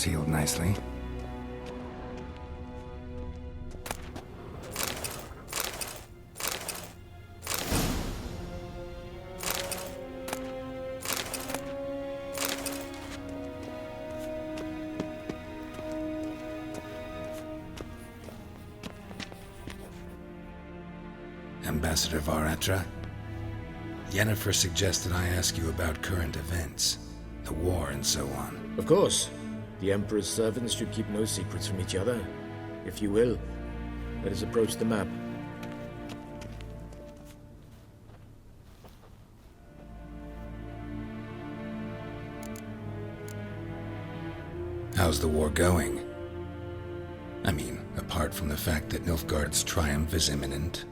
scars healed nicely. Ambassador Varatra, Yennefer suggested I ask you about current events, the war and so on. Of course. The Emperor's servants should keep no secrets from each other. If you will, let us approach the map. How's the war going? I mean, apart from the fact that Nilfgaard's triumph is imminent.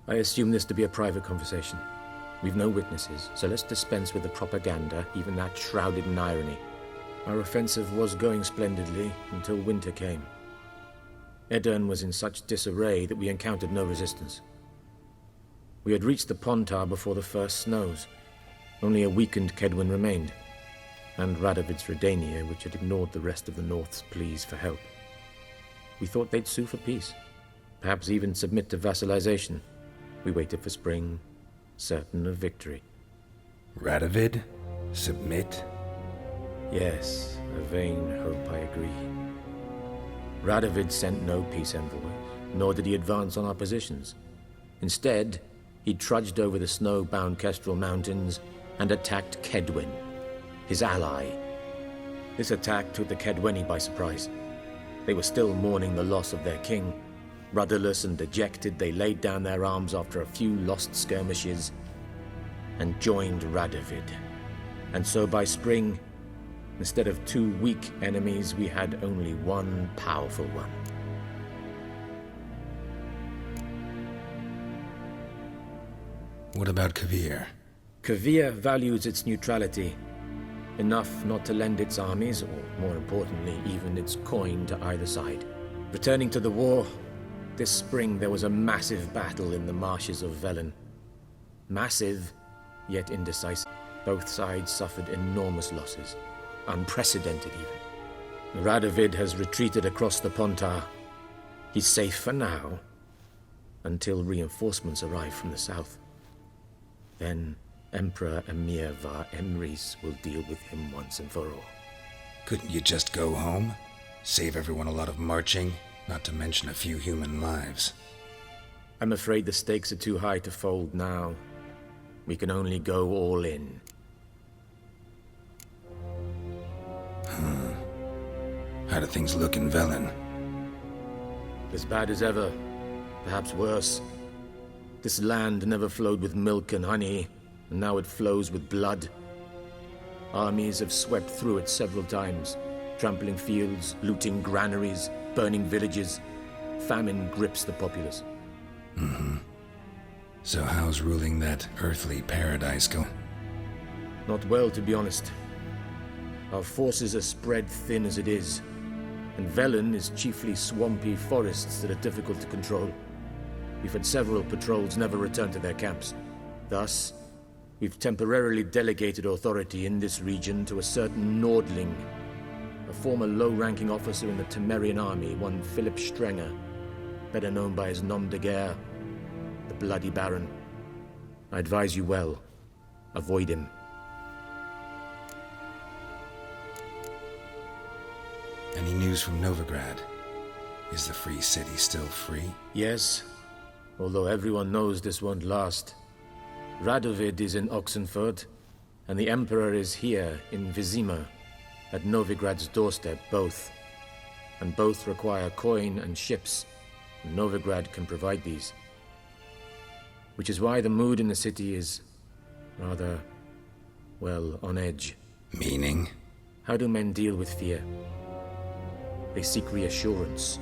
I assume this to be a private conversation. We've no witnesses, so let's dispense with the propaganda, even that shrouded in irony. Our offensive was going splendidly until winter came. Edirn was in such disarray that we encountered no resistance. We had reached the Pontar before the first snows. Only a weakened Kedwin remained, and Radovid's Redania, which had ignored the rest of the North's pleas for help. We thought they'd sue for peace, perhaps even submit to vassalization. We waited for spring, certain of victory. Radovid? Submit? Yes, a vain hope, I agree. Radovid sent no peace envoys, nor did he advance on our positions. Instead, he trudged over the snow-bound Kestrel Mountains and attacked Kedwen, his ally. This attack took the Kedweni by surprise. They were still mourning the loss of their king. Rudderless and dejected, they laid down their arms after a few lost skirmishes and joined Radovid. And so by spring, instead of two weak enemies, we had only one powerful one. What about Kovir? Kovir values its neutrality, enough not to lend its armies, or more importantly, even its coin to either side. Returning to the war, this spring there was a massive battle in the marshes of Velen. Massive, yet indecisive. Both sides suffered enormous losses. Unprecedented even. Radovid has retreated across the Pontar. He's safe for now, until reinforcements arrive from the south. Then Emperor Emir Var Emrys will deal with him once and for all. Couldn't you just go home? Save everyone a lot of marching, not to mention a few human lives. I'm afraid the stakes are too high to fold now. We can only go all in. How do things look in Velen? As bad as ever, perhaps worse. This land never flowed with milk and honey, and now it flows with blood. Armies have swept through it several times, trampling fields, looting granaries, burning villages. Famine grips the populace. So how's ruling that earthly paradise going? Not well, to be honest. Our forces are spread thin as it is, and Velen is chiefly swampy forests that are difficult to control. We've had several patrols never return to their camps. Thus, we've temporarily delegated authority in this region to a certain Nordling, a former low-ranking officer in the Temerian army, one Philip Strenger, better known by his nom de guerre, the Bloody Baron. I advise you well. Avoid him. Any news from Novigrad? Is the free city still free? Yes, although everyone knows this won't last. Radovid is in Oxenfurt, and the Emperor is here in Vizima, at Novigrad's doorstep, both. And both require coin and ships, and Novigrad can provide these. Which is why the mood in the city is rather, well, on edge. Meaning? How do men deal with fear? They seek reassurance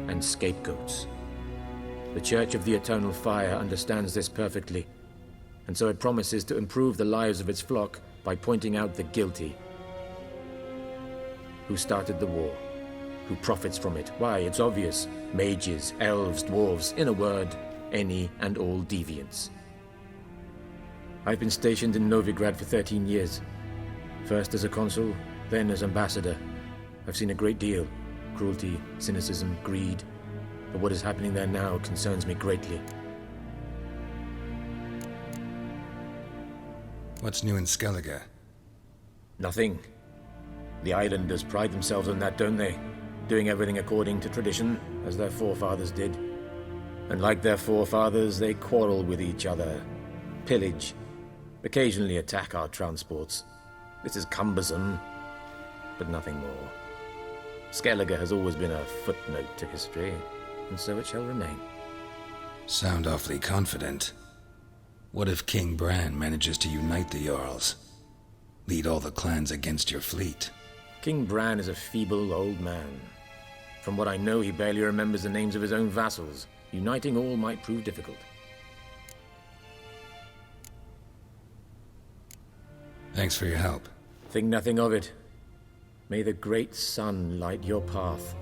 and scapegoats. The Church of the Eternal Fire understands this perfectly, and so it promises to improve the lives of its flock by pointing out the guilty. Who started the war? Who profits from it? Why, it's obvious. Mages, elves, dwarves, in a word, any and all deviants. I've been stationed in Novigrad for 13 years. First as a consul, Then, as ambassador, I've seen a great deal. Cruelty, cynicism, greed. But what is happening there now concerns me greatly. What's new in Skellige? Nothing. The islanders pride themselves on that, don't they? Doing everything according to tradition, as their forefathers did. And like their forefathers, they quarrel with each other, pillage, occasionally attack our transports. This is cumbersome, but nothing more. Skellige has always been a footnote to history, and so it shall remain. Sound awfully confident. What if King Bran manages to unite the Jarls? Lead all the clans against your fleet? King Bran is a feeble old man. From what I know, he barely remembers the names of his own vassals. Uniting all might prove difficult. Thanks for your help. Think nothing of it. May the great sun light your path.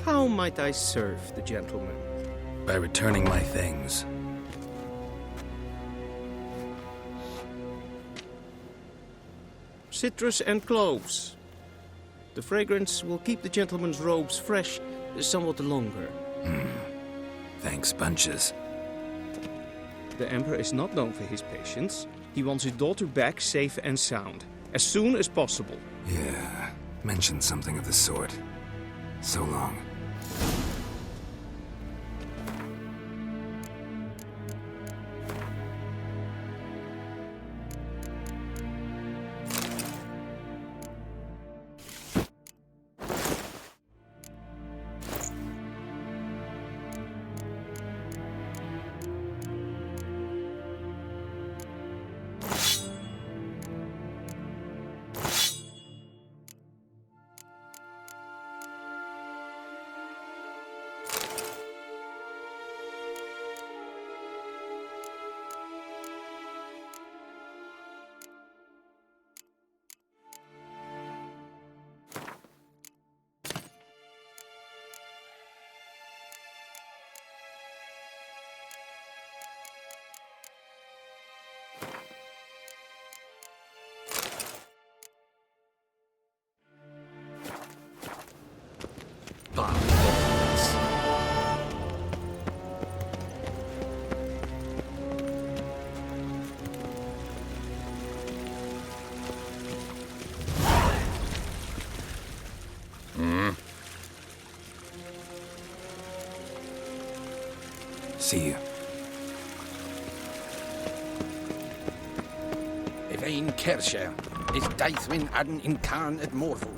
How might I serve the gentleman? By returning my things. Citrus and cloves. The fragrance will keep the gentleman's robes fresh somewhat longer. Thanks, bunches. The Emperor is not known for his patience. He wants his daughter back safe and sound, as soon as possible. Yeah, mentioned something of the sort. So long. See you. Evain Kersher is Daithwin Adden in Khan at Morvu.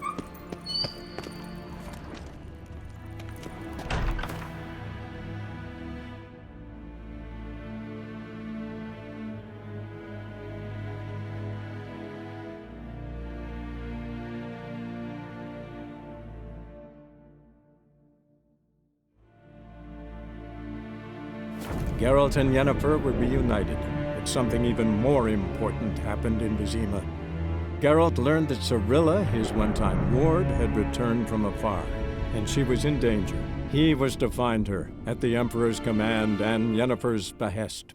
Geralt and Yennefer were reunited, but something even more important happened in Vizima. Geralt learned that Cirilla, his one-time ward, had returned from afar, and she was in danger. He was to find her, at the Emperor's command and Yennefer's behest.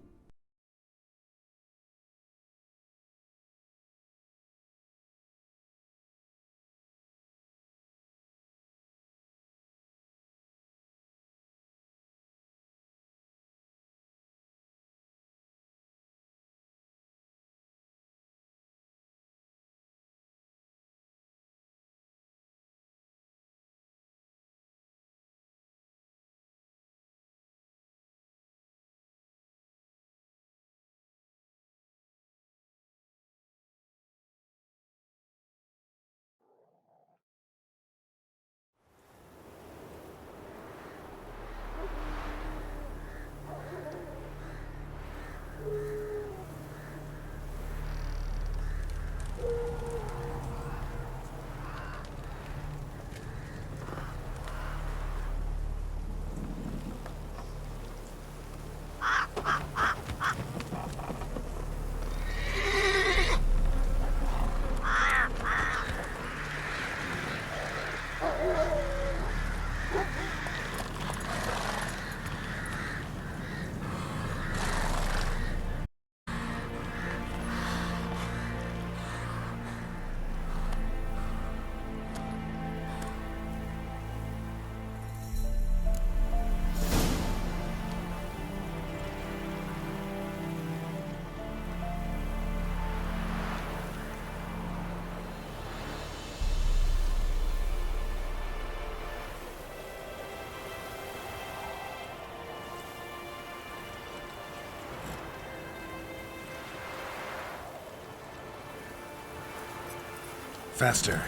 Faster.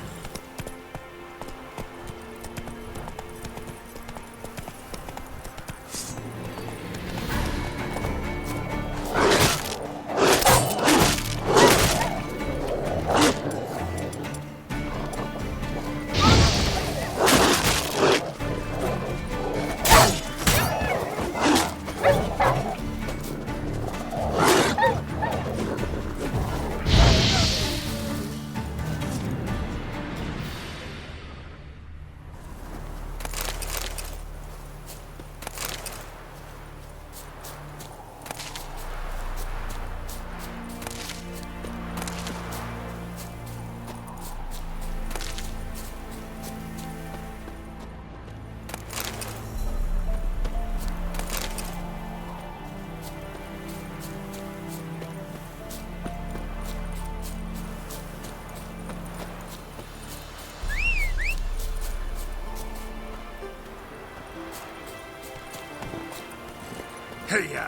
Hey-ya!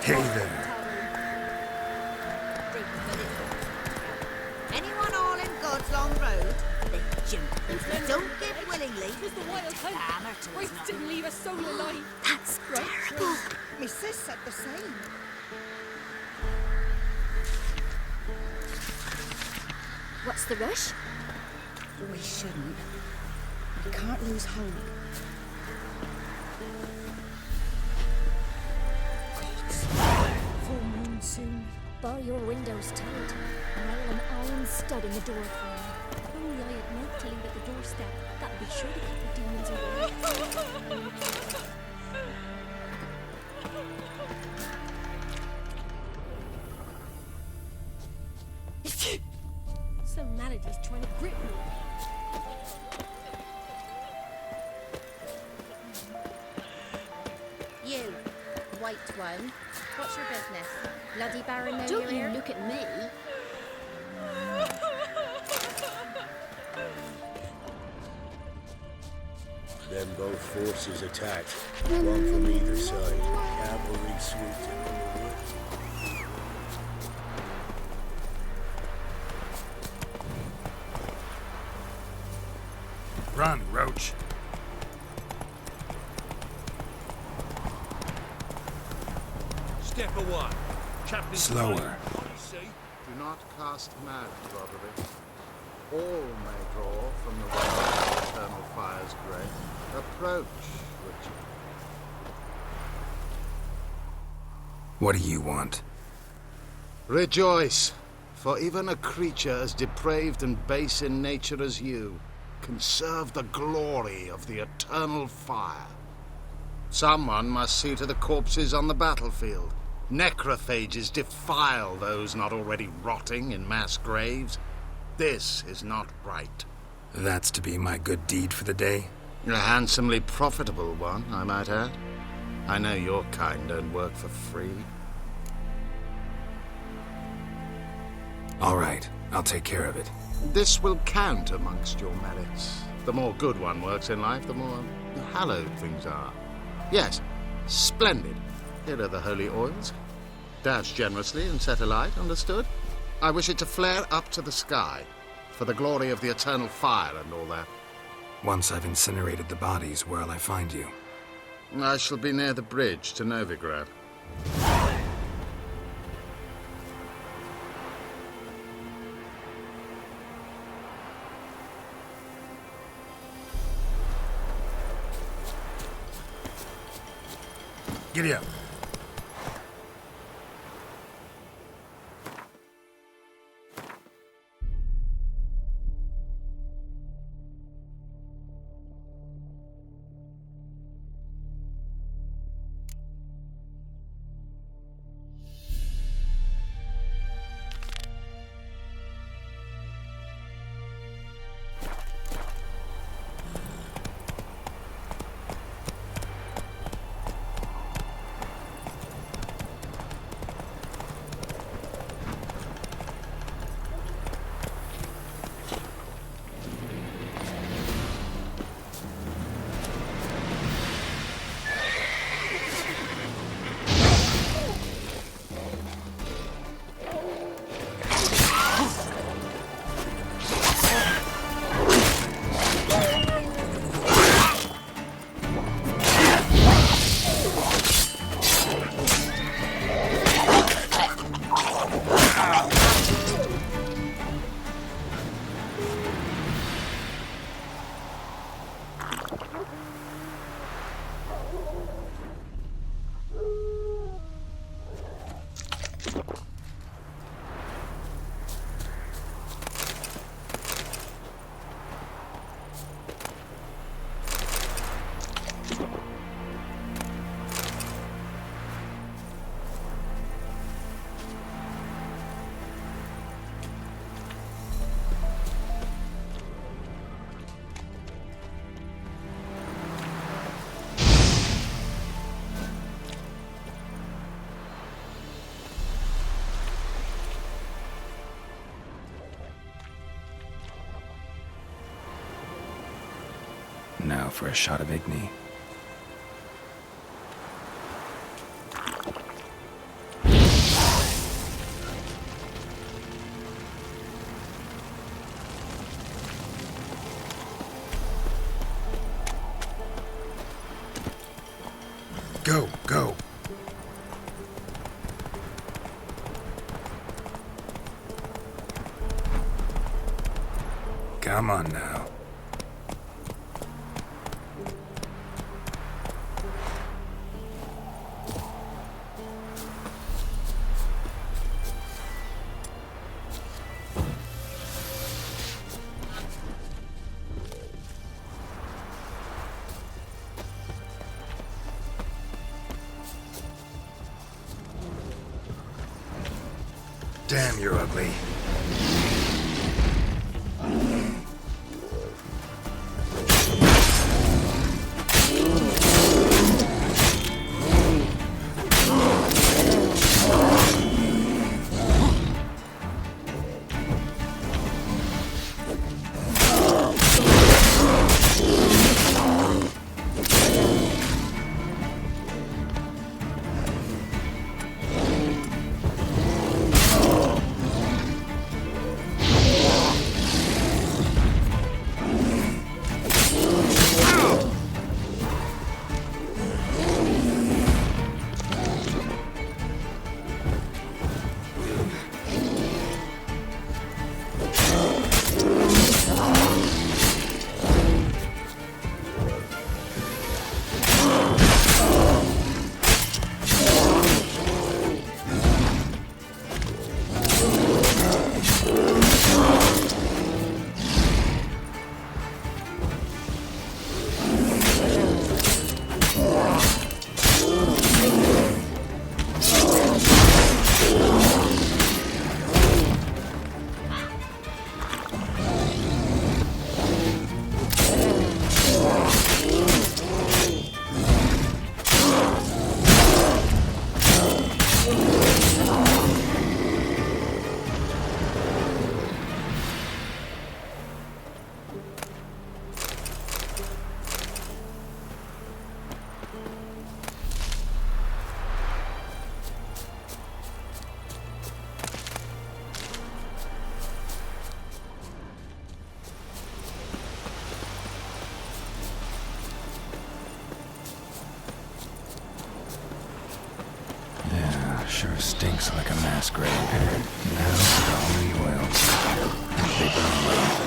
Hey there. Anyone all in God's long road? They jump. Don't give willingly. Was the wild hunt. Hammer to Christ didn't leave a soul alive. That's terrible. My sis said the same. What's the rush? We shouldn't. We can't lose hope. Full moon soon. Bar your windows tight. Nail an iron stud in the door frame. Only I had night to leave at the doorstep. That'd be sure to keep the demons away. Some malady's trying to grip me. You, white one. What's your business? Bloody Baron know Don't you're you here? look at me. Then both forces attacked, one from either side. Cavalry swooped in from the woods. Run, Roach. Step away. Chaplain Slower. Do not cast mad, Roderick. All may draw from the well. eternal fire's grave. Approach, Richard. What do you want? Rejoice, for even a creature as depraved and base in nature as you can serve the glory of the eternal fire. Someone must see to the corpses on the battlefield. Necrophages defile those not already rotting in mass graves. This is not right. That's to be my good deed for the day? A handsomely profitable one, I might add. I know your kind don't work for free. All right, I'll take care of it. This will count amongst your merits. The more good one works in life, the more hallowed things are. Yes, splendid. Here are the holy oils. Dash generously and set alight, understood? I wish it to flare up to the sky, for the glory of the eternal fire and all that. Once I've incinerated the bodies, where'll I find you? I shall be near the bridge to Novigrad. Giddy up. Now for a shot of Igni. Go, go. Come on now. Damn, you're ugly. sure stinks like a mass grave. Now for the holy oils. They burn well.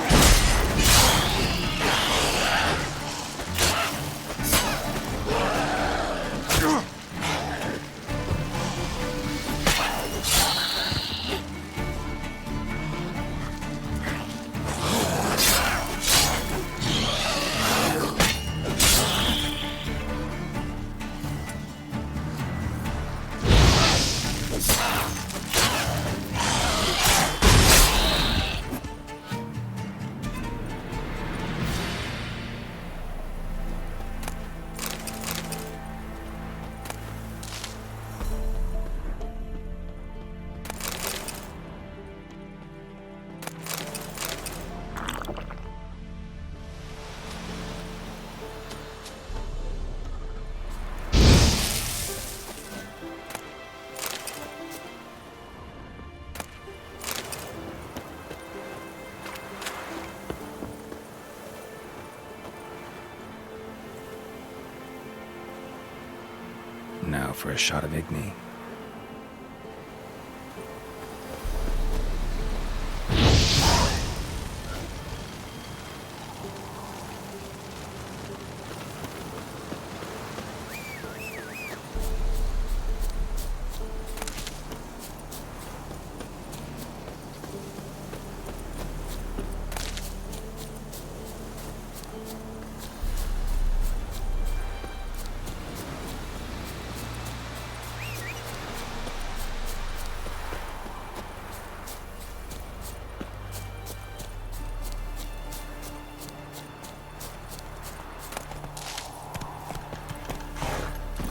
Now for a shot of Igni.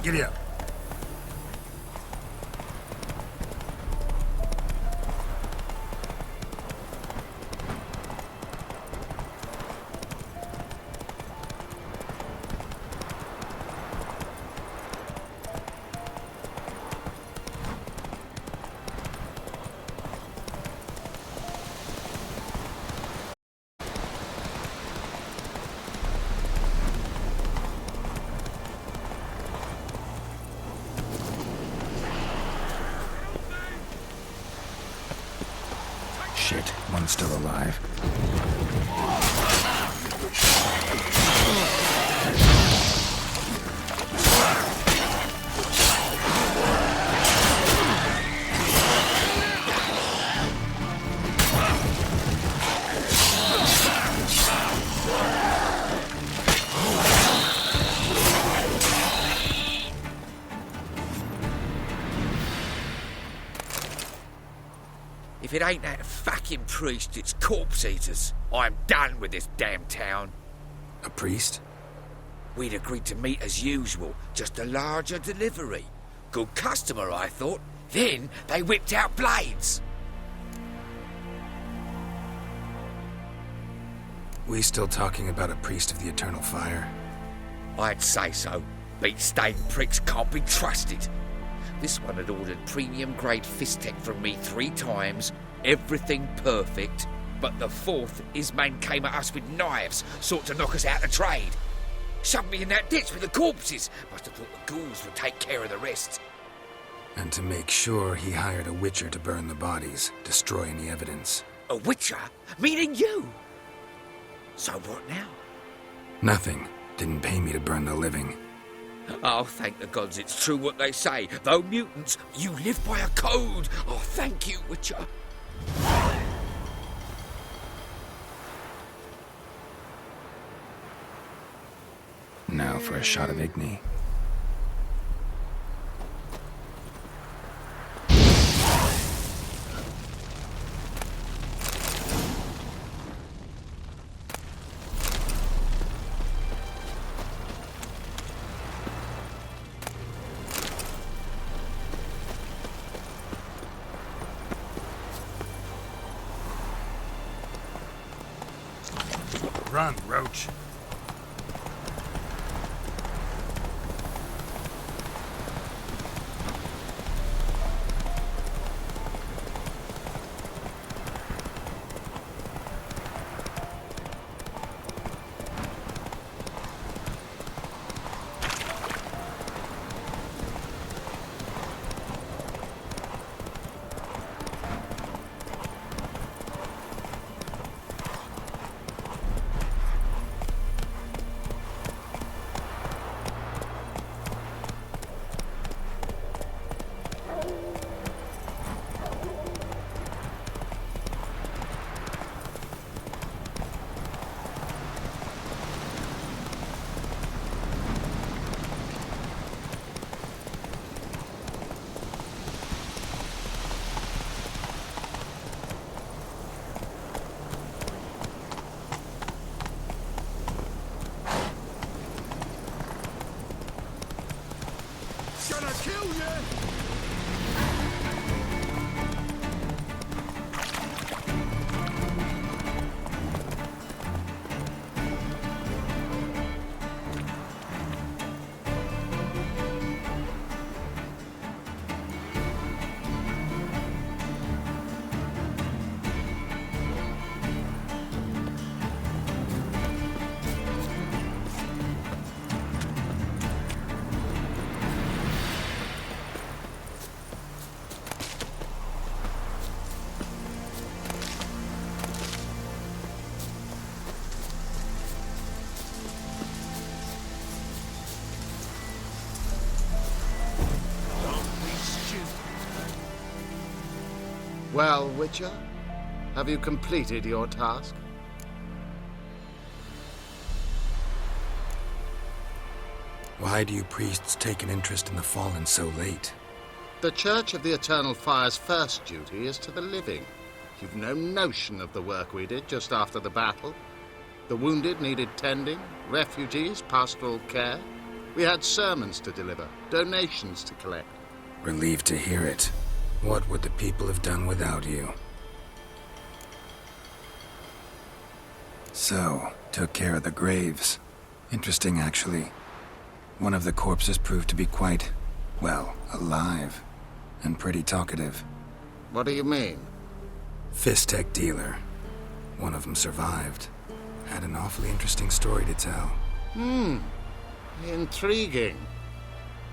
Giddy up. Shit, one's still alive. If it ain't that fucking priest, it's corpse eaters. I'm done with this damn town. A priest? We'd agreed to meet as usual, just a larger delivery. Good customer, I thought. Then they whipped out blades. We still talking about a priest of the eternal fire? I'd say so. Beat-stained pricks can't be trusted. This one had ordered premium-grade fist tech from me 3 times, everything perfect, but the 4th, his man came at us with knives, sought to knock us out of trade. Shoved me in that ditch with the corpses. Must have thought the ghouls would take care of the rest. And to make sure, he hired a witcher to burn the bodies, destroy any evidence. A witcher? Meaning you? So what now? Nothing. Didn't pay me to burn the living. Oh, thank the gods it's true what they say. Though mutants, you live by a code. Oh, thank you, Witcher. Now for a shot of Igni. Run, Roach. Well, Witcher, have you completed your task? Why do you priests take an interest in the fallen so late? The Church of the Eternal Fire's first duty is to the living. You've no notion of the work we did just after the battle. The wounded needed tending, refugees, pastoral care. We had sermons to deliver, donations to collect. Relieved to hear it. What would the people have done without you? So, took care of the graves. Interesting, actually. One of the corpses proved to be quite, well, alive. And pretty talkative. What do you mean? Fist tech dealer. One of them survived. Had an awfully interesting story to tell. Intriguing.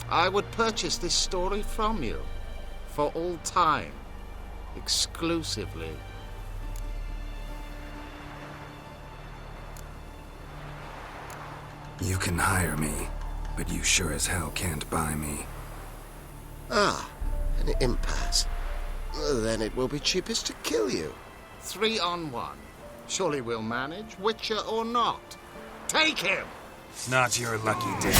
I would purchase this story from you. For all time. Exclusively. You can hire me, but you sure as hell can't buy me. Ah, an impasse. Then it will be cheapest to kill you. 3 on 1. Surely we'll manage, Witcher or not. Take him! Not your lucky day.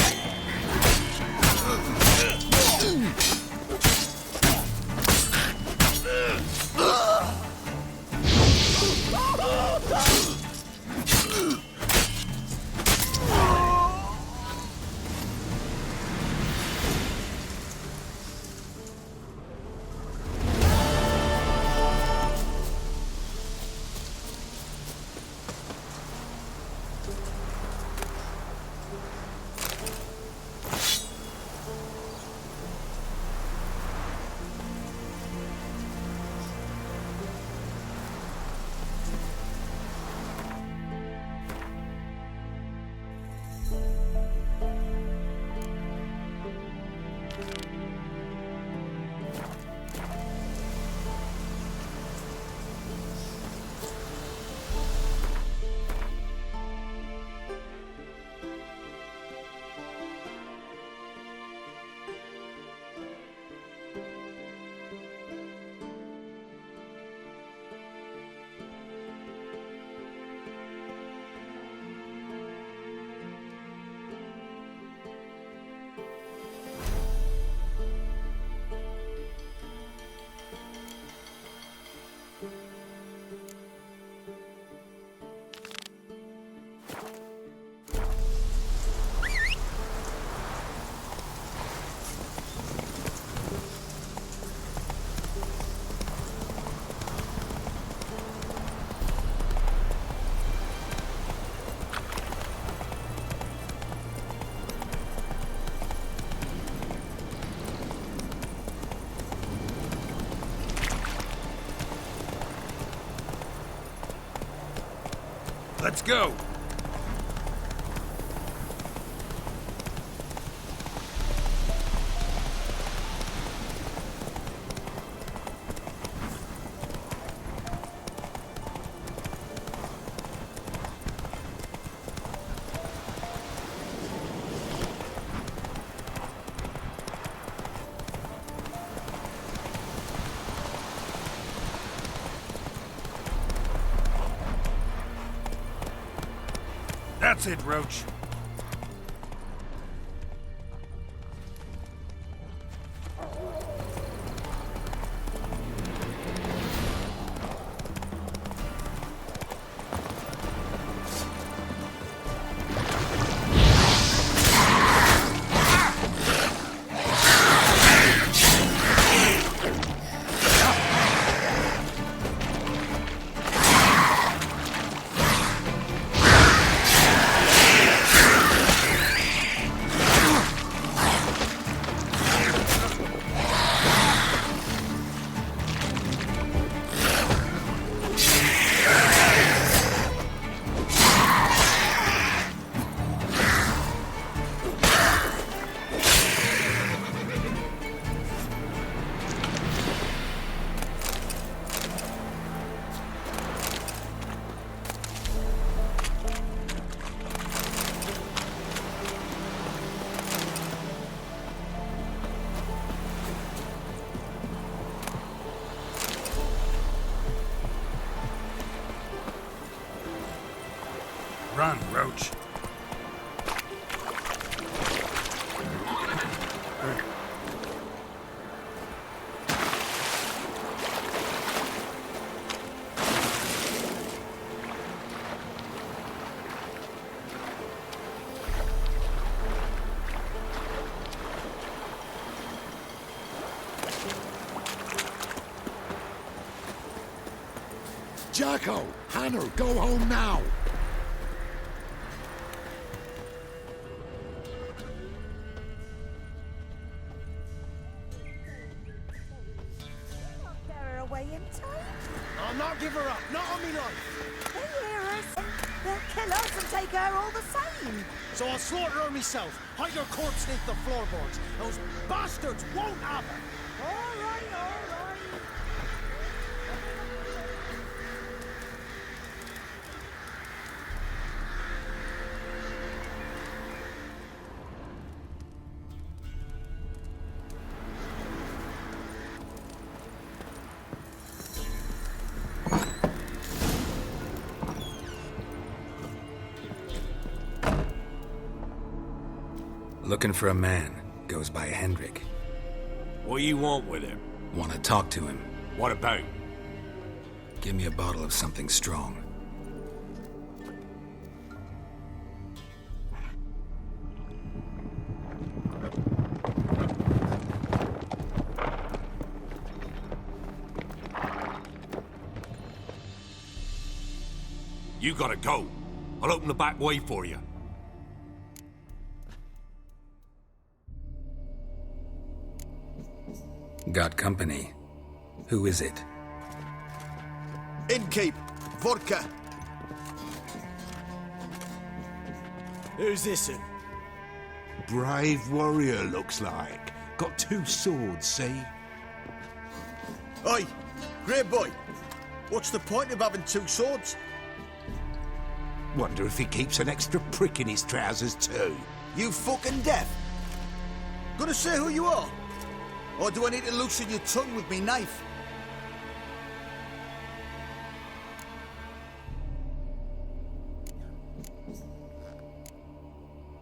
Let's go! That's it, Roach. Run, Roach. Jacko! Hannah, go home now! Get her away in time. I'll not give her up, not on me life! They hear us. They'll kill us and take her all the same. So I'll slaughter her myself, hide her corpse beneath the floorboards. Those bastards won't have her! All right, all right. Looking for a man. Goes by Hendrik. What do you want with him? Want to talk to him. What about? Give me a bottle of something strong. You gotta go. I'll open the back way for you. Got company. Who is it? Innkeep, vodka. Who's this? Brave warrior, looks like. Got 2 swords, see? Oi, grey boy. What's the point of having 2 swords? Wonder if he keeps an extra prick in his trousers too. You fucking deaf? Gonna say who you are? Or do I need to loosen your tongue with me knife?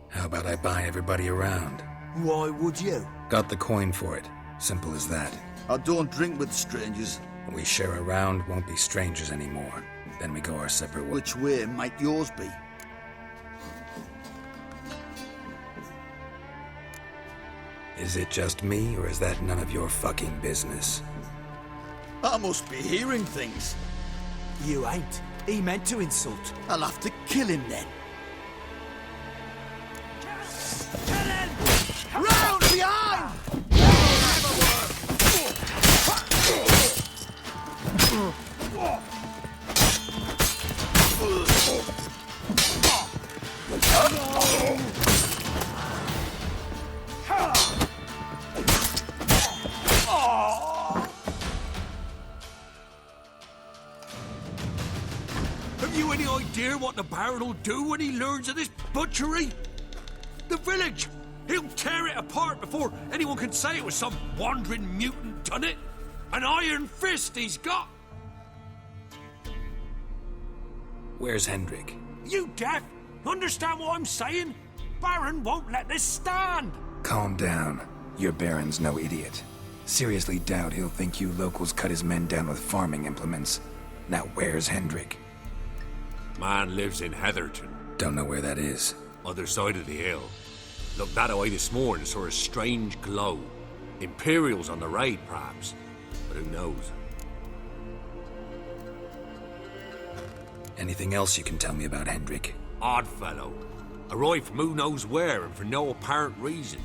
How about I buy everybody around? Why would you? Got the coin for it. Simple as that. I don't drink with strangers. We share a round, won't be strangers anymore. Then we go our separate ways. Which way might yours be? Is it just me, or is that none of your fucking business? I must be hearing things. You ain't. He meant to insult. I'll have to kill him then. Kill him! Round behind! Have you any idea what the Baron will do when he learns of this butchery? The village! He'll tear it apart before anyone can say it was some wandering mutant done it. An iron fist he's got! Where's Hendrik? You deaf? Understand what I'm saying? Baron won't let this stand! Calm down. Your Baron's no idiot. Seriously doubt he'll think you locals cut his men down with farming implements. Now where's Hendrik? Man lives in Heatherton. Don't know where that is. Other side of the hill. Looked that away this morning, saw a strange glow. Imperials on the raid, perhaps. But who knows? Anything else you can tell me about Hendrik? Odd fellow. Arrived from who knows where and for no apparent reason.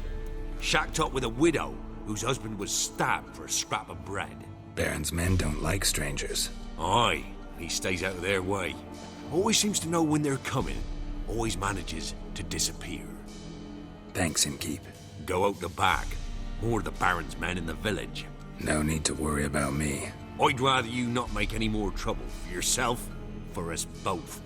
Shacked up with a widow whose husband was stabbed for a scrap of bread. Baron's men don't like strangers. Aye, he stays out of their way. Always seems to know when they're coming. Always manages to disappear. Thanks, Innkeep. Go out the back. More of the Baron's men in the village. No need to worry about me. I'd rather you not make any more trouble for yourself, for us both.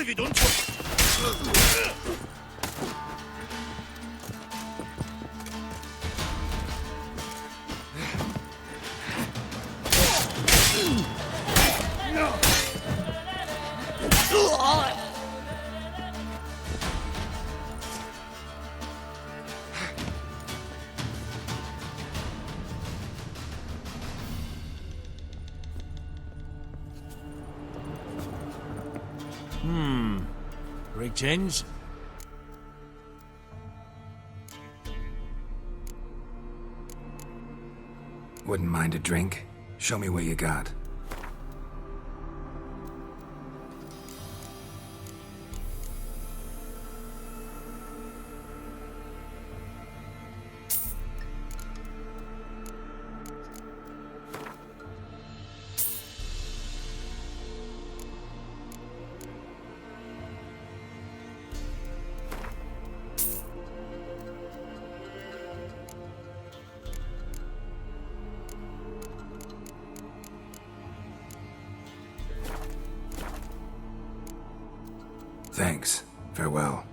have you done to him? Greetings. Wouldn't mind a drink? Show me what you got. Thanks. Farewell.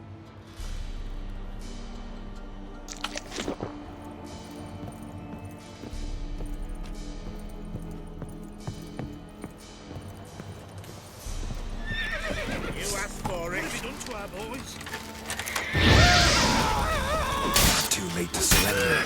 You asked for it. What have you done to our boys? Too late to surrender.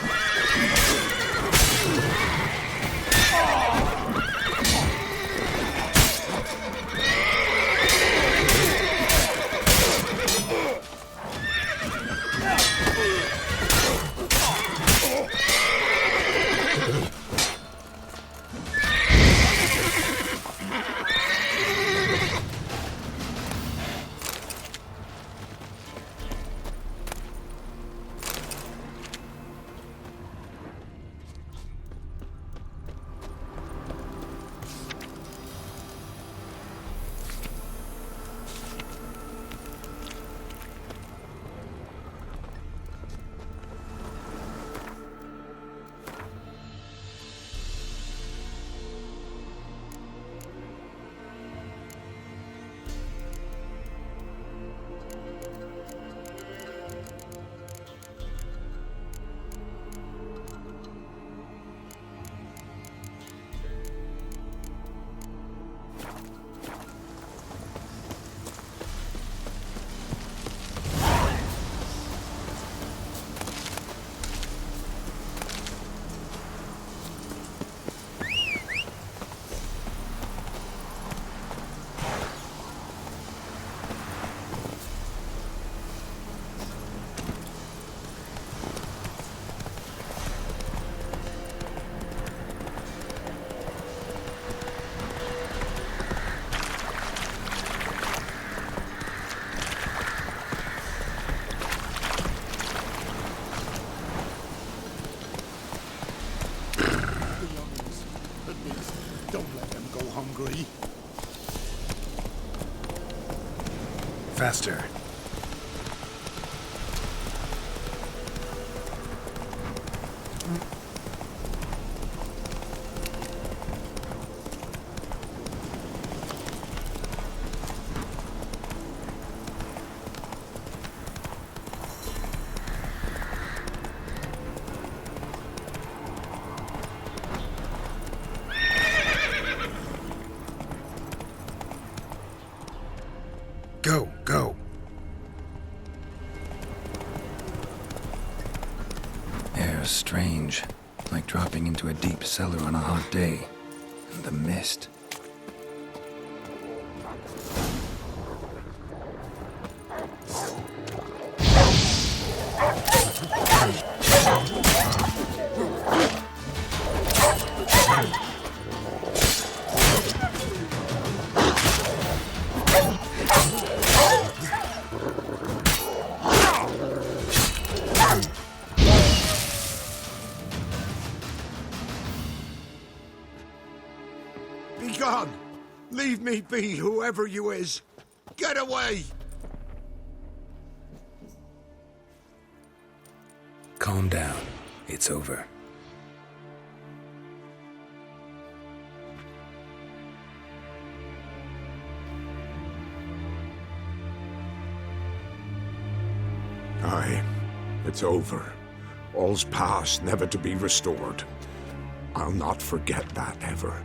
Faster. Go, go. Air's strange, like dropping into a deep cellar on a hot day. And the mist. Be gone! Leave me be, whoever you is! Get away! Calm down. It's over. Aye, it's over. All's past, never to be restored. I'll not forget that ever.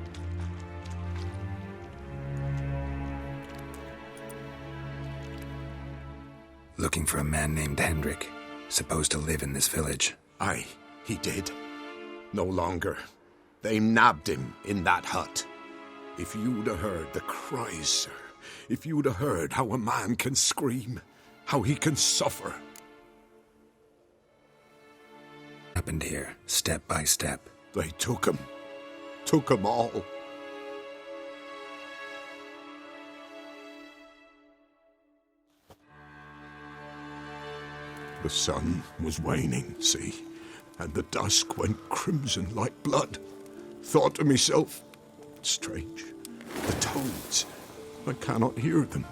Looking for a man named Hendrik, supposed to live in this village. Aye, he did. No longer. They nabbed him in that hut. If you'd have heard the cries, sir. If you'd have heard how a man can scream, how he can suffer. Happened here, step by step. They took him. Took him all. The sun was waning, see, and the dusk went crimson like blood. Thought to myself, strange, the toads, I cannot hear them.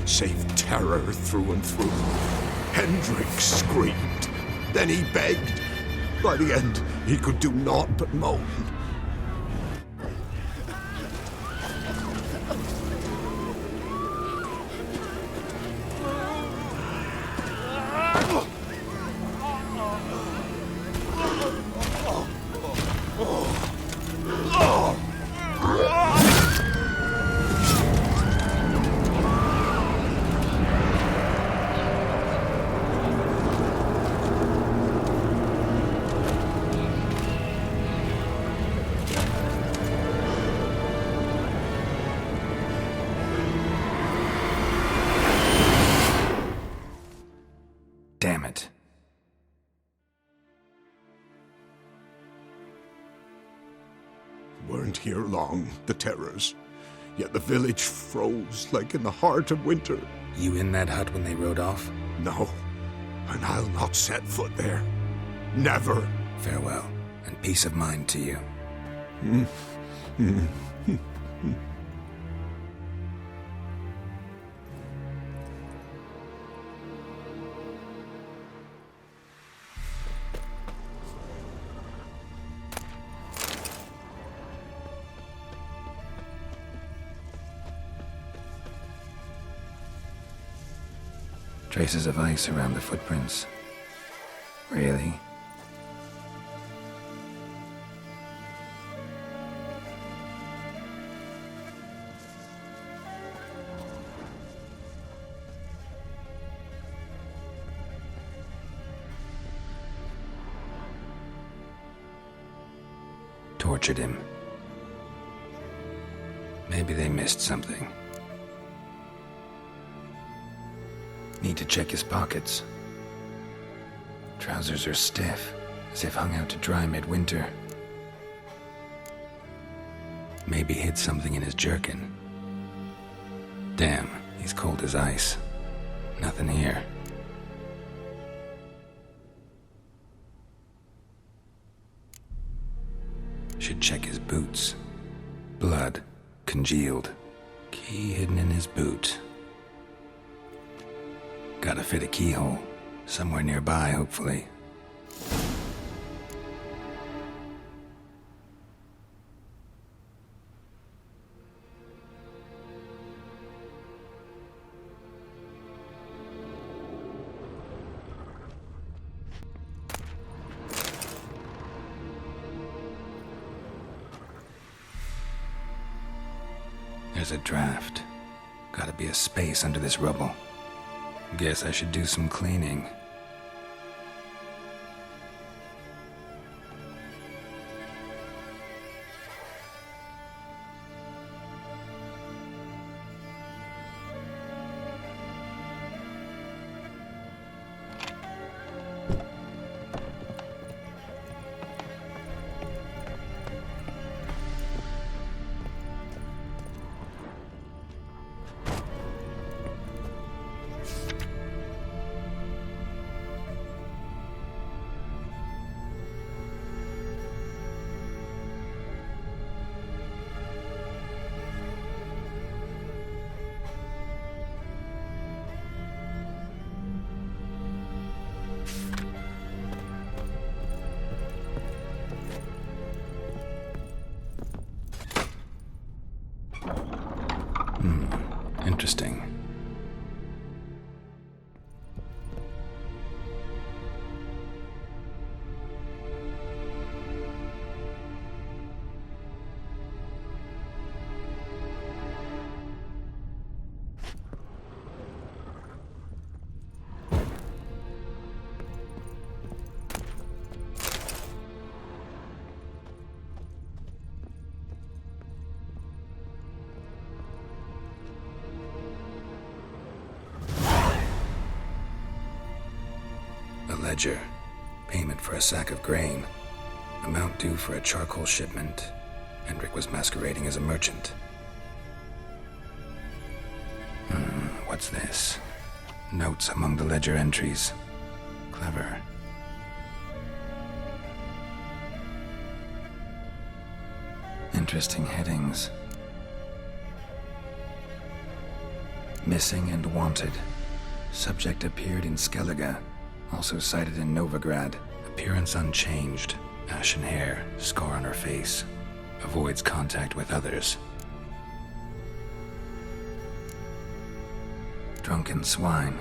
Save terror through and through. Hendrik screamed. Then he begged. By the end, he could do naught but moan. Damn it. Weren't here long, the terrors. Yet the village froze like in the heart of winter. You in that hut when they rode off? No, and I'll not set foot there. Never. Farewell, and peace of mind to you. Traces of ice around the footprints. Really? Tortured him. Maybe they missed something. Need to check his pockets. Trousers are stiff, as if hung out to dry midwinter. Maybe hid something in his jerkin. Damn, he's cold as ice. Nothing here. Should check his boots. Blood, congealed. Key hidden in his boot. Gotta fit a keyhole. Somewhere nearby, hopefully. There's a draft. Gotta be a space under this rubble. Guess I should do some cleaning. Interesting. A ledger. Payment for a sack of grain. Amount due for a charcoal shipment. Hendrik was masquerading as a merchant. What's this? Notes among the ledger entries. Clever. Interesting headings. Missing and wanted. Subject appeared in Skellige. Also cited in Novigrad. Appearance unchanged. Ashen hair. Scar on her face. Avoids contact with others. Drunken swine.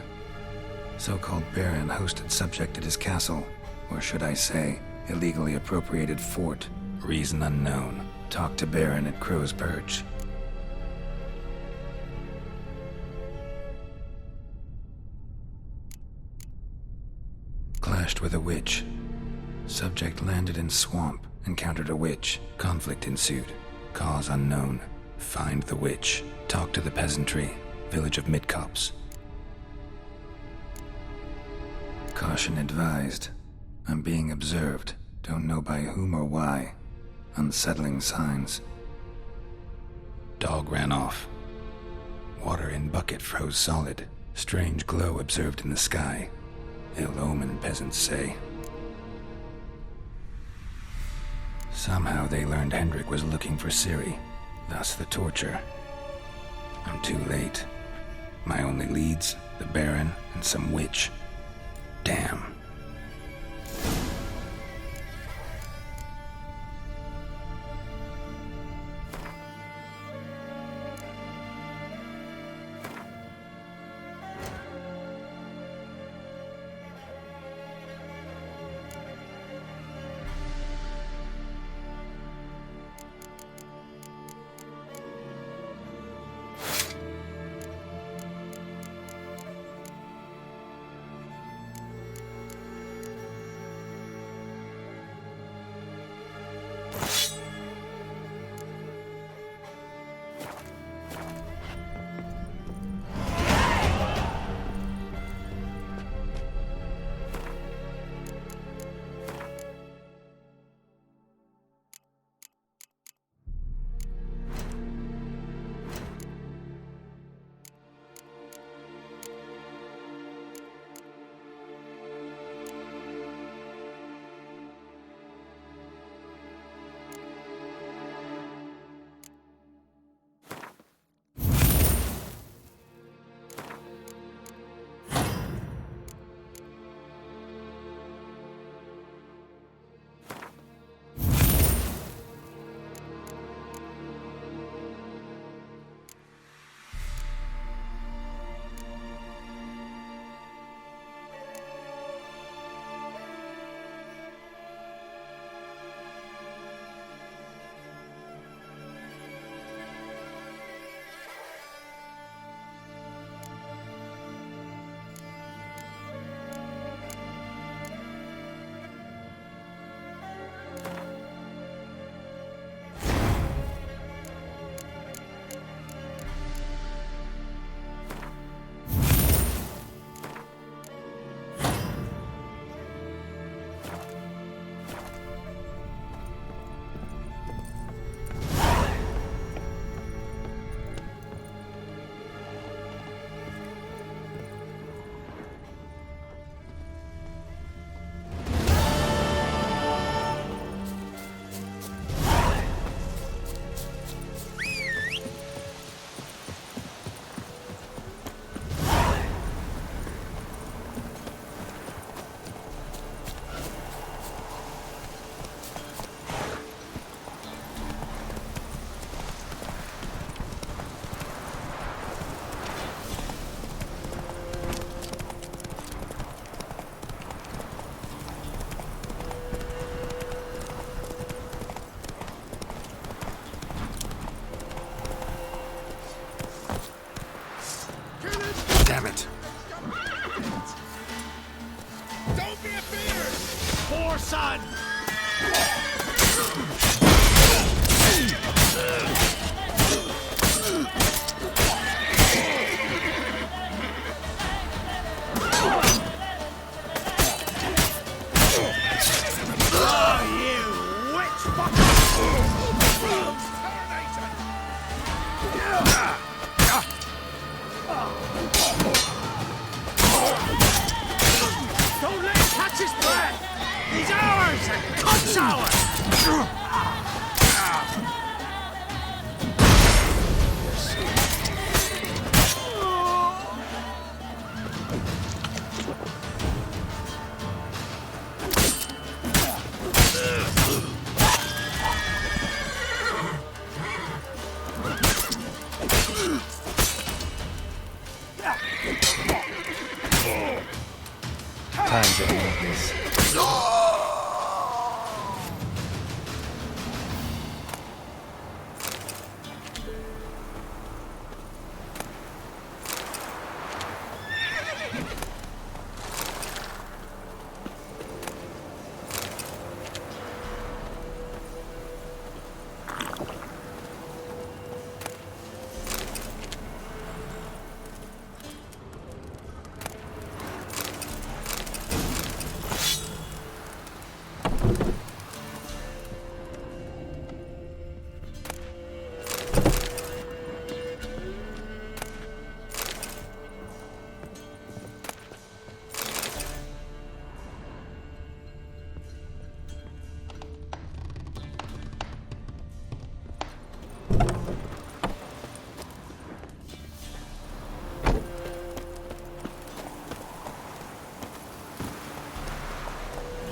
So-called Baron hosted subject at his castle. Or should I say, illegally appropriated fort. Reason unknown. Talked to Baron at Crow's Perch. Clashed with a witch. Subject landed in swamp, encountered a witch. Conflict ensued. Cause unknown. Find the witch. Talk to the peasantry. Village of Midcopse. Caution advised. I'm being observed. Don't know by whom or why. Unsettling signs. Dog ran off. Water in bucket froze solid. Strange glow observed in the sky. Ill omen, peasants say. Somehow they learned Hendrik was looking for Ciri. Thus the torture. I'm too late. My only leads, the Baron and some witch. Damn.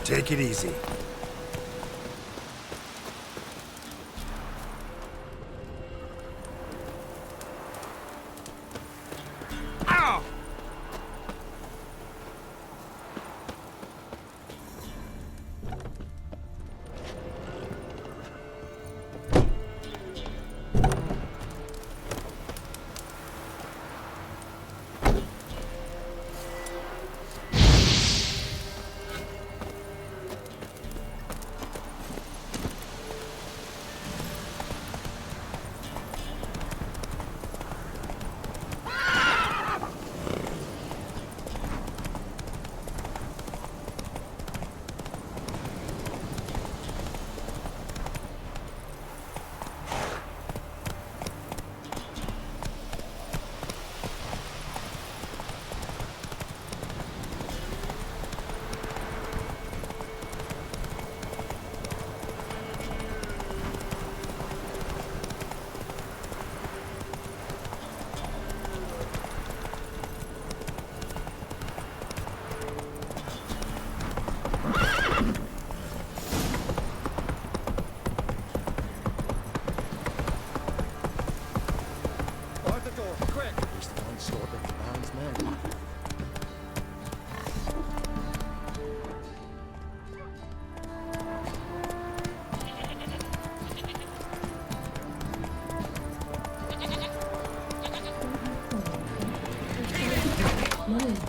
Take it easy.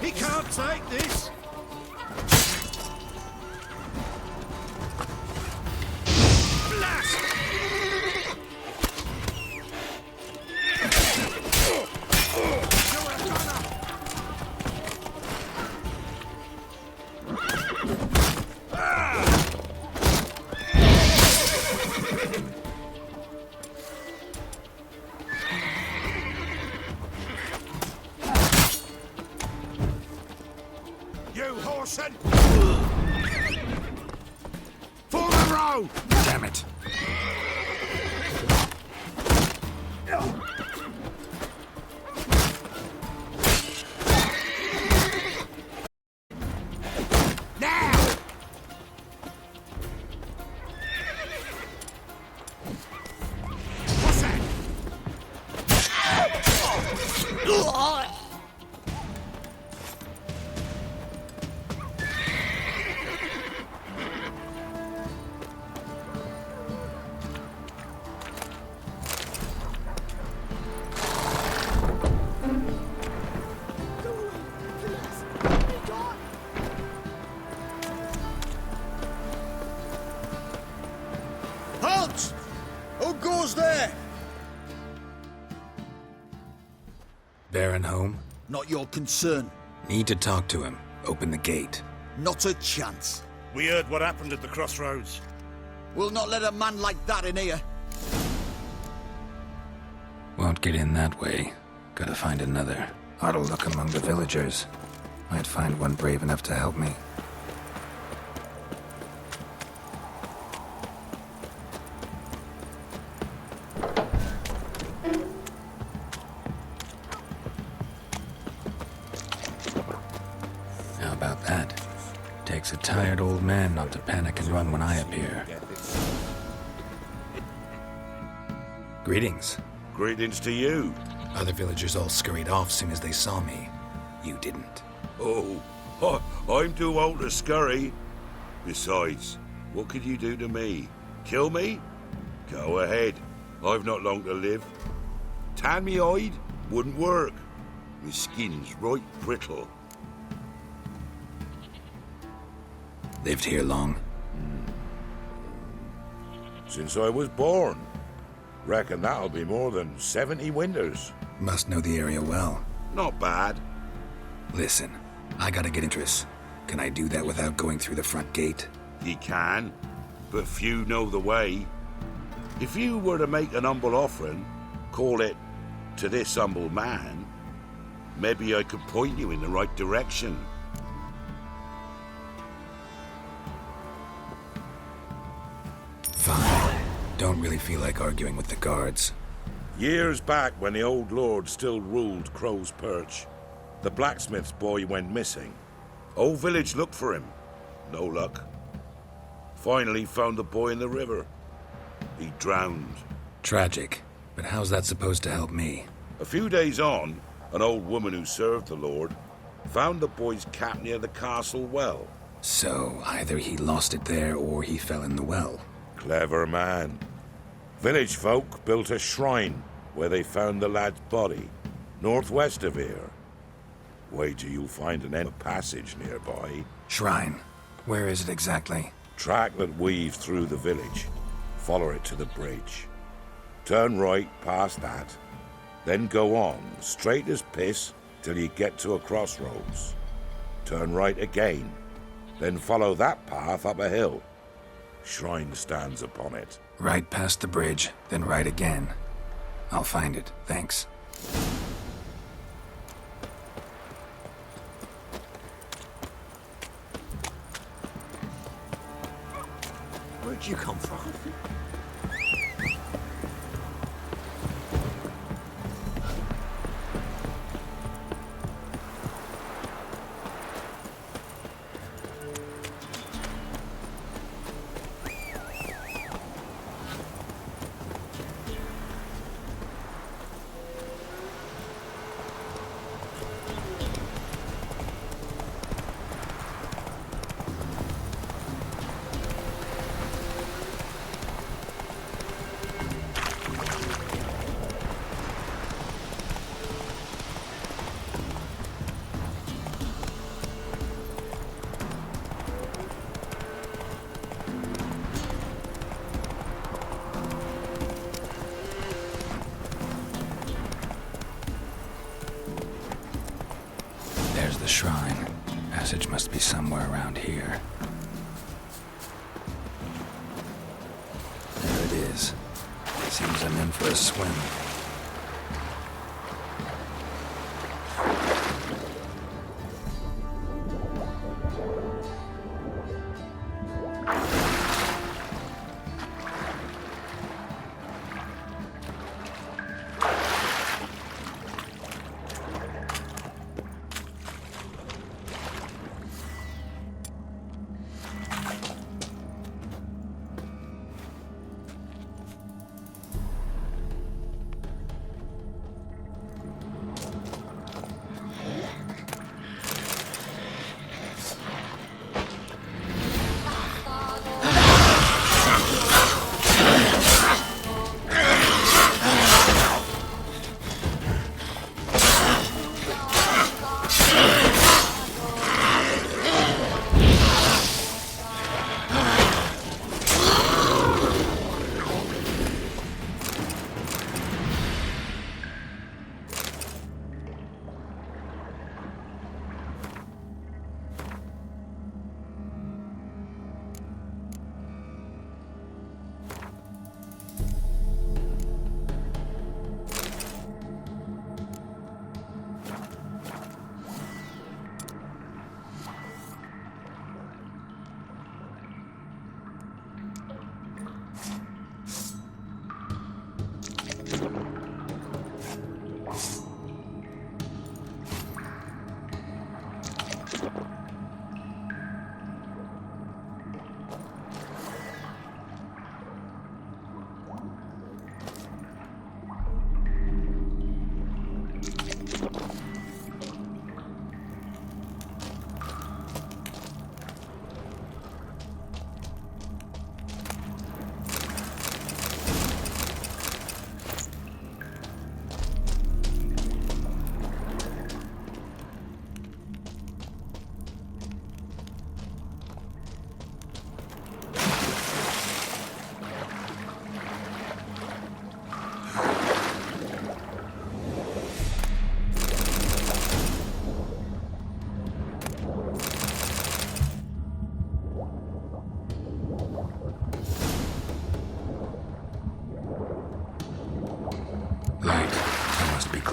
He can't take this! You horseman! For the row! Damn it. Halt! Who goes there? Baron home? Not your concern. Need to talk to him. Open the gate. Not a chance. We heard what happened at the crossroads. We'll not let a man like that in here. Won't get in that way. Gotta find another. Ought to look among the villagers. Might find one brave enough to help me. How about that? Takes a tired old man not to panic and run when I appear. Greetings. Greetings to you. Other villagers all scurried off soon as they saw me. You didn't. Oh, I'm too old to scurry. Besides, what could you do to me? Kill me? Go ahead. I've not long to live. Tan me hide? Wouldn't work. My skin's right brittle. Lived here long? Since I was born. Reckon that'll be more than 70 winters. Must know the area well. Not bad. Listen, I gotta get interest. Can I do that without going through the front gate? Ye can, but few know the way. If you were to make an humble offering, call it, to this humble man, maybe I could point you in the right direction. Fine. Don't really feel like arguing with the guards. Years back, when the old lord still ruled Crow's Perch, the blacksmith's boy went missing. Whole village looked for him. No luck. Finally found the boy in the river. He drowned. Tragic. But how's that supposed to help me? A few days on, an old woman who served the Lord found the boy's cap near the castle well. So, either he lost it there or he fell in the well. Clever man. Village folk built a shrine where they found the lad's body, northwest of here. Wait till you find an end passage nearby. Shrine? Where is it exactly? Track that weaves through the village. Follow it to the bridge. Turn right past that. Then go on, straight as piss, till you get to a crossroads. Turn right again. Then follow that path up a hill. Shrine stands upon it. Right past the bridge, then right again. I'll find it, thanks. Where'd you come from? There's the shrine. Passage must be somewhere around here. There it is. Seems I'm in for a swim.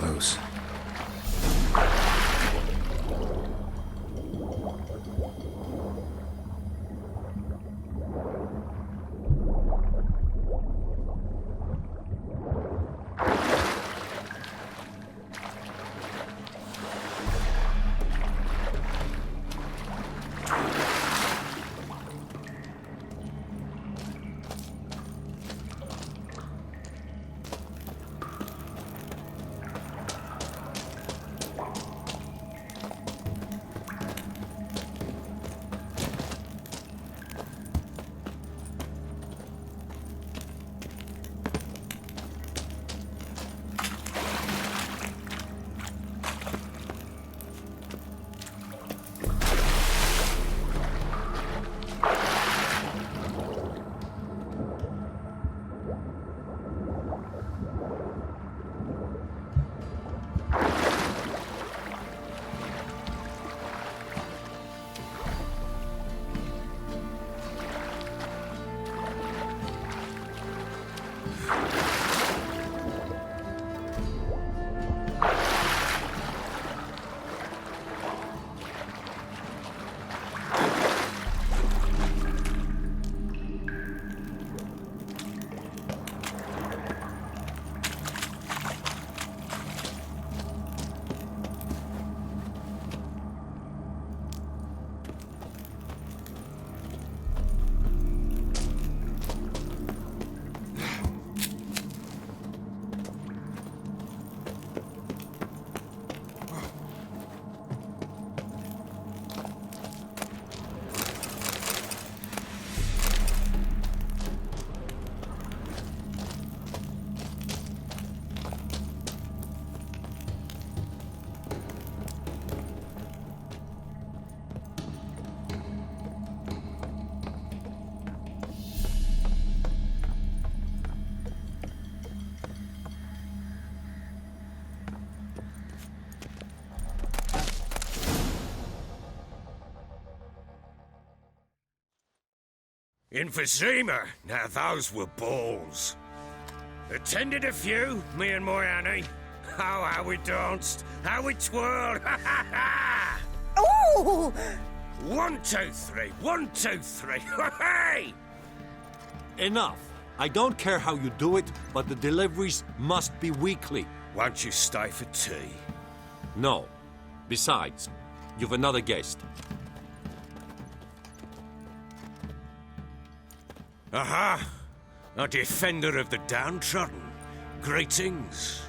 close. Emphysema. Now those were balls. Attended a few, me and my Annie. Oh, how we danced, how we twirled. Ooh! 1, 2, 3. 1, 2, 3. Hey! Enough. I don't care how you do it, but the deliveries must be weekly. Won't you stay for tea? No. Besides, you've another guest. Aha! A defender of the downtrodden. Greetings.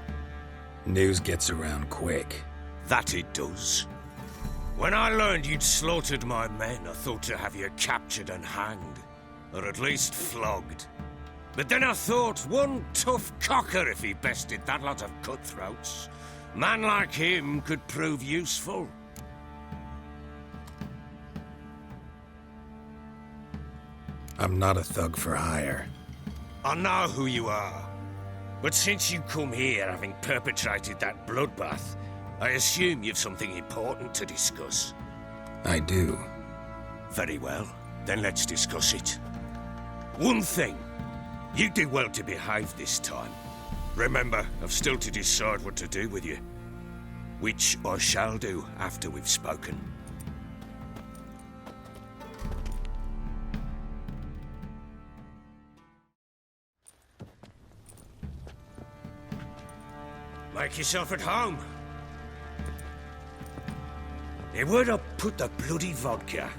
News gets around quick. That it does. When I learned you'd slaughtered my men, I thought to have you captured and hanged. Or at least flogged. But then I thought, one tough cocker if he bested that lot of cutthroats. Man like him could prove useful. I'm not a thug for hire. I know who you are. But since you come here having perpetrated that bloodbath, I assume you've something important to discuss. I do. Very well. Then let's discuss it. One thing. You do well to behave this time. Remember, I've still to decide what to do with you. Which I shall do after we've spoken. Make yourself at home. Hey, where'd I put the bloody vodka?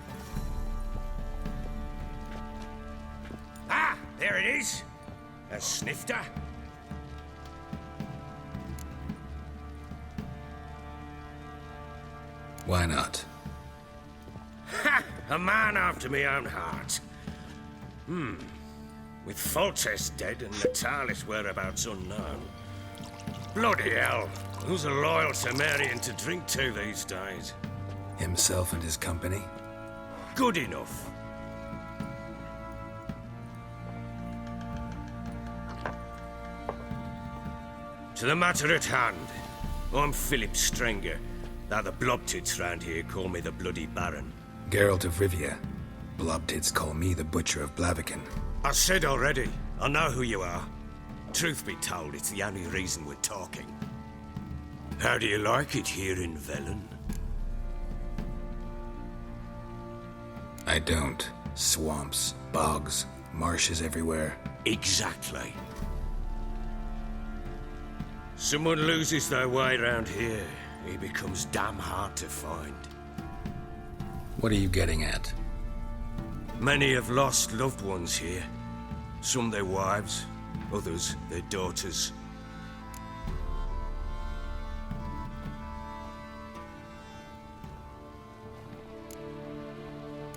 Ah, there it is. A snifter. Why not? Ha! A man after my own heart. With Foltest dead and Natalis' whereabouts unknown. Bloody hell. Who's a loyal Temerian to drink to these days? Himself and his company? Good enough. To the matter at hand. I'm Philip Strenger, though the blobtits round here call me the Bloody Baron. Geralt of Rivia. Blobtits call me the Butcher of Blaviken. I said already, I know who you are. Truth be told, it's the only reason we're talking. How do you like it here in Velen? I don't. Swamps, bogs, marshes everywhere. Exactly. Someone loses their way around here, he becomes damn hard to find. What are you getting at? Many have lost loved ones here. Some their wives, others their daughters.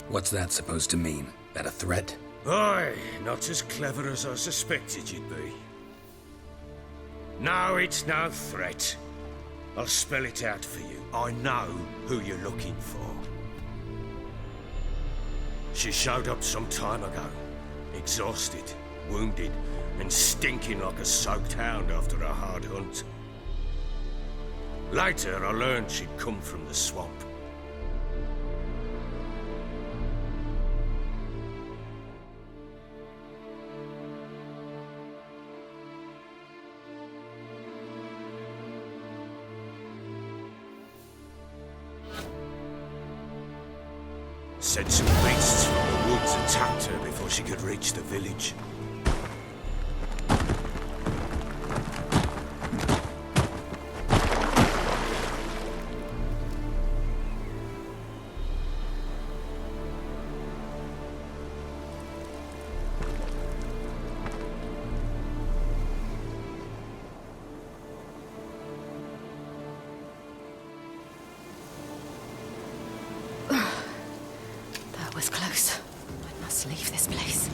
What's that supposed to mean? That a threat? Aye, not as clever as I suspected you'd be. No, it's no threat. I'll spell it out for you. I know who you're looking for. She showed up some time ago. Exhausted, wounded, and stinking like a soaked hound after a hard hunt. Later, I learned she'd come from the swamp. Said some beasts from the woods attacked her before she could reach the village. That was close. I must leave this place.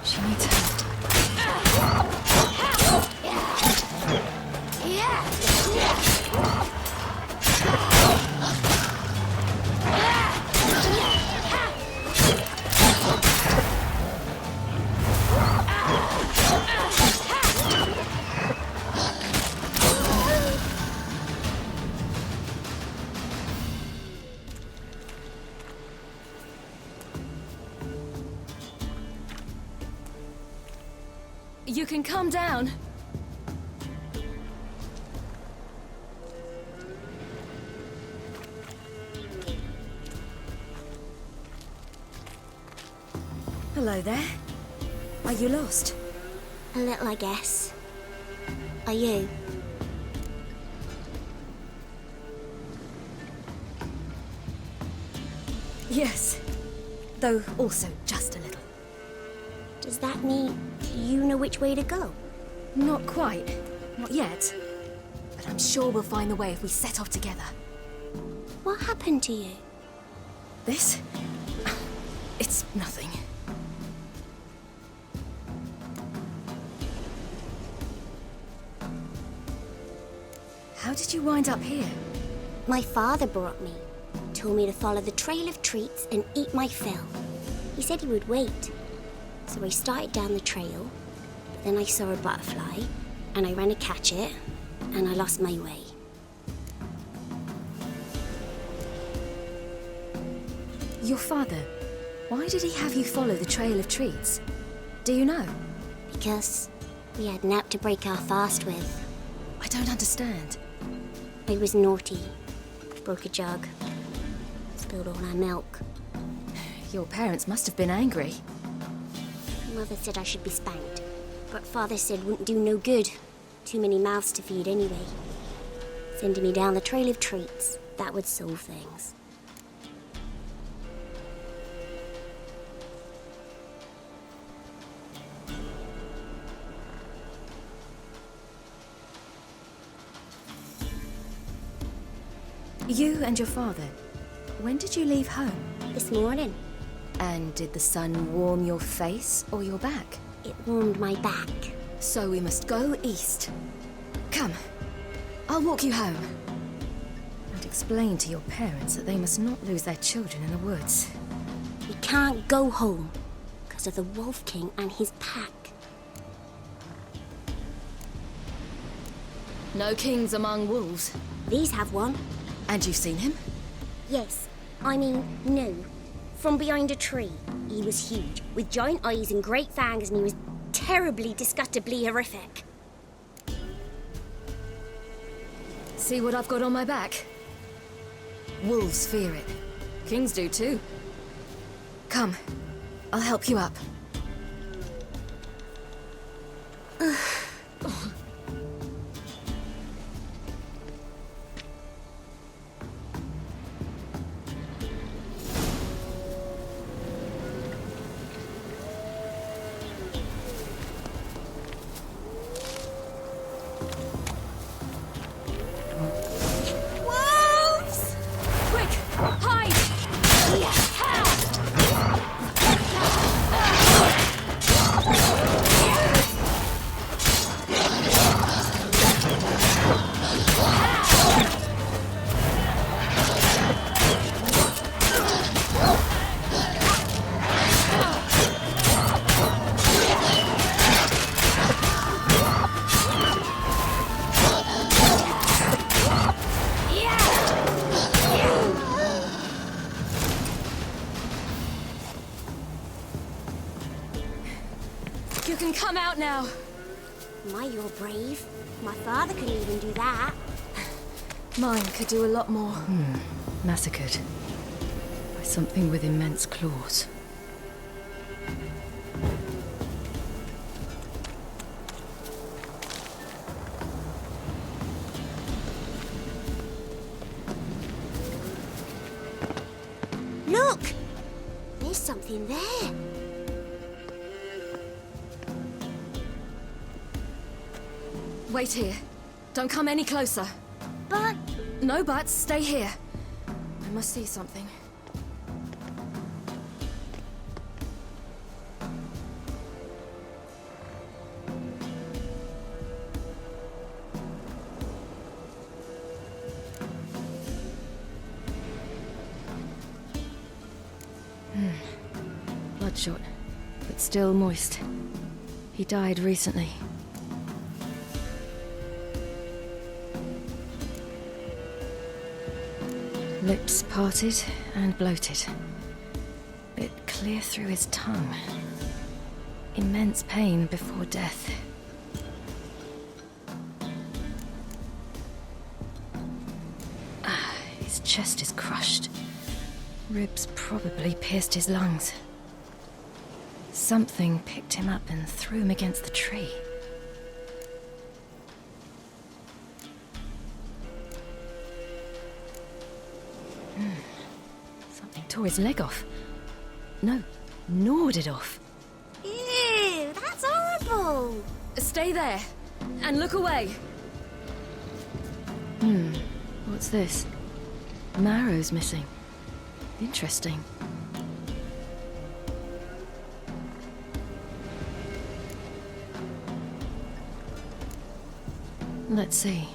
She needs help. You can come down. Hello there. Are you lost? A little, I guess. Are you? Yes. Though also just a little. Does that mean you know which way to go? Not quite. Not yet. But I'm sure we'll find the way if we set off together. What happened to you? This? It's nothing. How did you wind up here? My father brought me. Told me to follow the trail of treats and eat my fill. He said he would wait. So I started down the trail. Then I saw a butterfly, and I ran to catch it, and I lost my way. Your father, why did he have you follow the trail of treats? Do you know? Because we had naught to break our fast with. I don't understand. I was naughty. Broke a jug. Spilled all our milk. Your parents must have been angry. Mother said I should be spanked, but Father said wouldn't do no good. Too many mouths to feed anyway. Sending me down the trail of treats, that would solve things. You and your father, when did you leave home? This morning. And did the sun warm your face or your back? It warmed my back. So we must go east. Come, I'll walk you home. And explain to your parents that they must not lose their children in the woods. We can't go home because of the Wolf King and his pack. No kings among wolves. These have one. And you've seen him? Yes. I mean, no. From behind a tree. He was huge, with giant eyes and great fangs, and he was terribly, disgustingly horrific. See what I've got on my back? Wolves fear it. Kings do too. Come, I'll help you up. You can come out now. My, you're brave. My father couldn't even do that. Mine could do a lot more. Massacred by something with immense claws. Look! There's something there. Wait here. Don't come any closer. But... No buts. Stay here. I must see something. Bloodshot, but still moist. He died recently. Lips parted and bloated. Bit clear through his tongue. Immense pain before death. chest is crushed. Ribs probably pierced his lungs. Something picked him up and threw him against the tree. Something tore his leg off. No, gnawed it off. Ew, that's horrible! Stay there, and look away. What's this? Marrow's missing. Interesting. Let's see.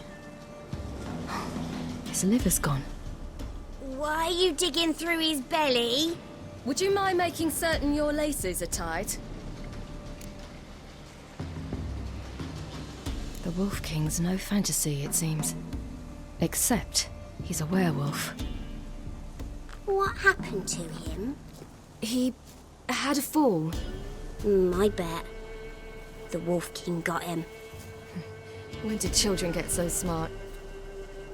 His liver's gone. Why are you digging through his belly? Would you mind making certain your laces are tied? The Wolf King's no fantasy, it seems. Except he's a werewolf. What happened to him? He had a fall. I bet. The Wolf King got him. When did children get so smart?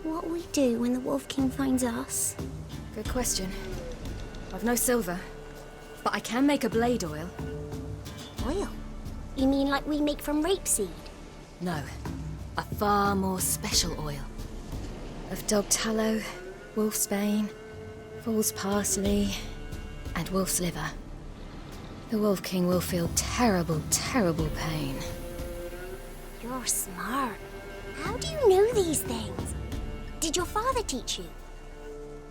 What'll we do when the Wolf King finds us? Good question. I've no silver, but I can make a blade oil. Oil? You mean like we make from rapeseed? No, a far more special oil. Of dog tallow, wolf's bane, fool's parsley, and wolf's liver. The Wolf King will feel terrible, terrible pain. You're smart. How do you know these things? Did your father teach you?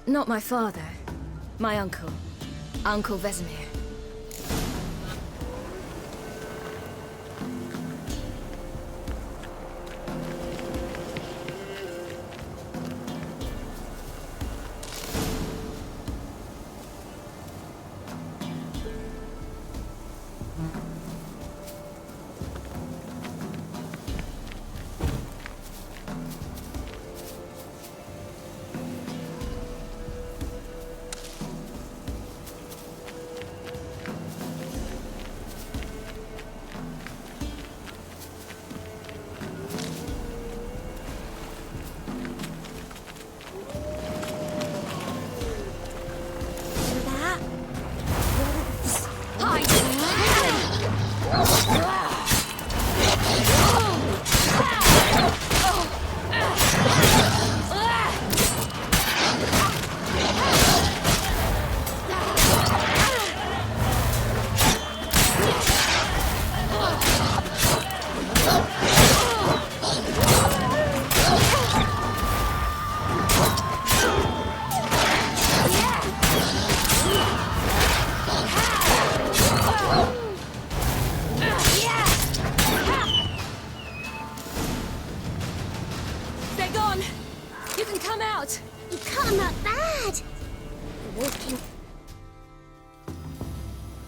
Not my father. My uncle. Uncle Vesemir.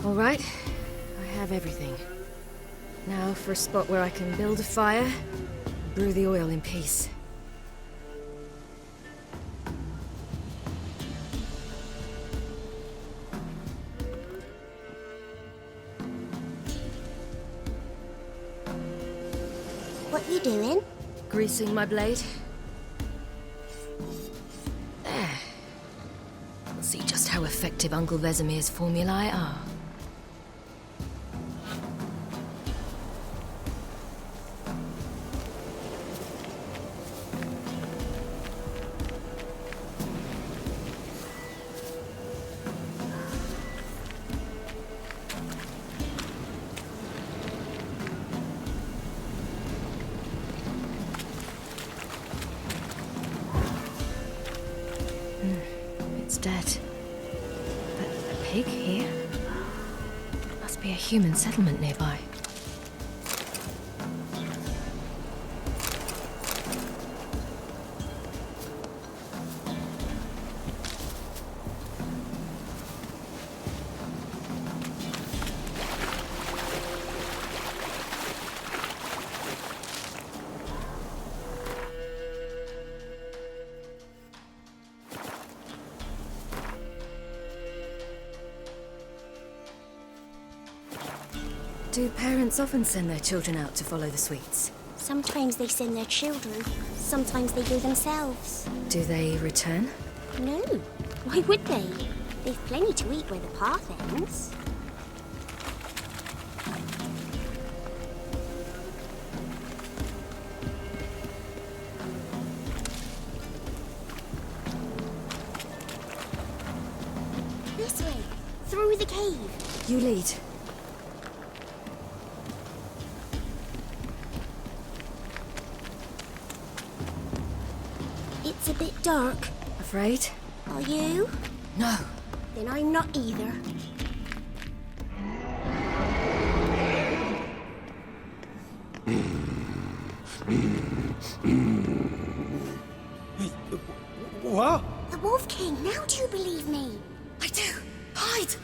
All right, I have everything. Now for a spot where I can build a fire, brew the oil in peace. What you doing? Greasing my blade. There. We'll see just how effective Uncle Vesemir's formulae are. It's dead. But a pig here? Must be a human settlement nearby. Do parents often send their children out to follow the sweets? Sometimes they send their children, sometimes they go themselves. Do they return? No. Why would they? They've plenty to eat where the path ends. This way. Through the cave. You lead. It's a bit dark. Afraid? Are you? No. Then I'm not either. What? The Wolf King, now do you believe me? I do. Hide!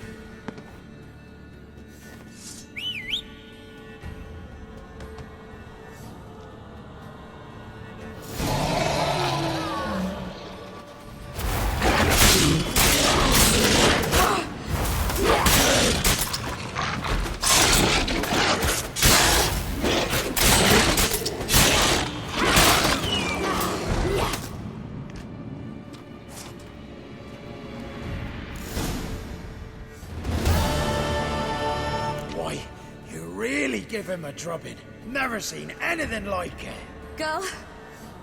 Give him a drubbing. Never seen anything like it. Girl,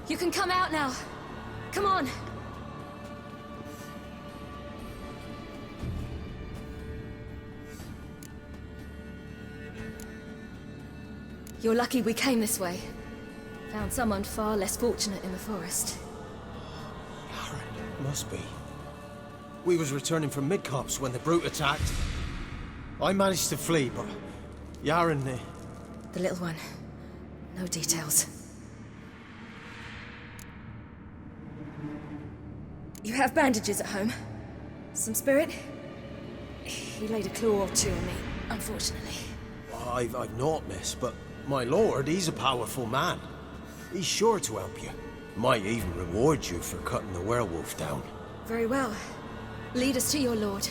you can come out now. Come on. You're lucky we came this way. Found someone far less fortunate in the forest. Must be. We was returning from Midcops when the brute attacked. I managed to flee, but Yaren... The little one. No details. You have bandages at home? Some spirit? He laid a claw or two on me, unfortunately. I've not, miss, but my lord, he's a powerful man. He's sure to help you. Might even reward you for cutting the werewolf down. Very well. Lead us to your lord.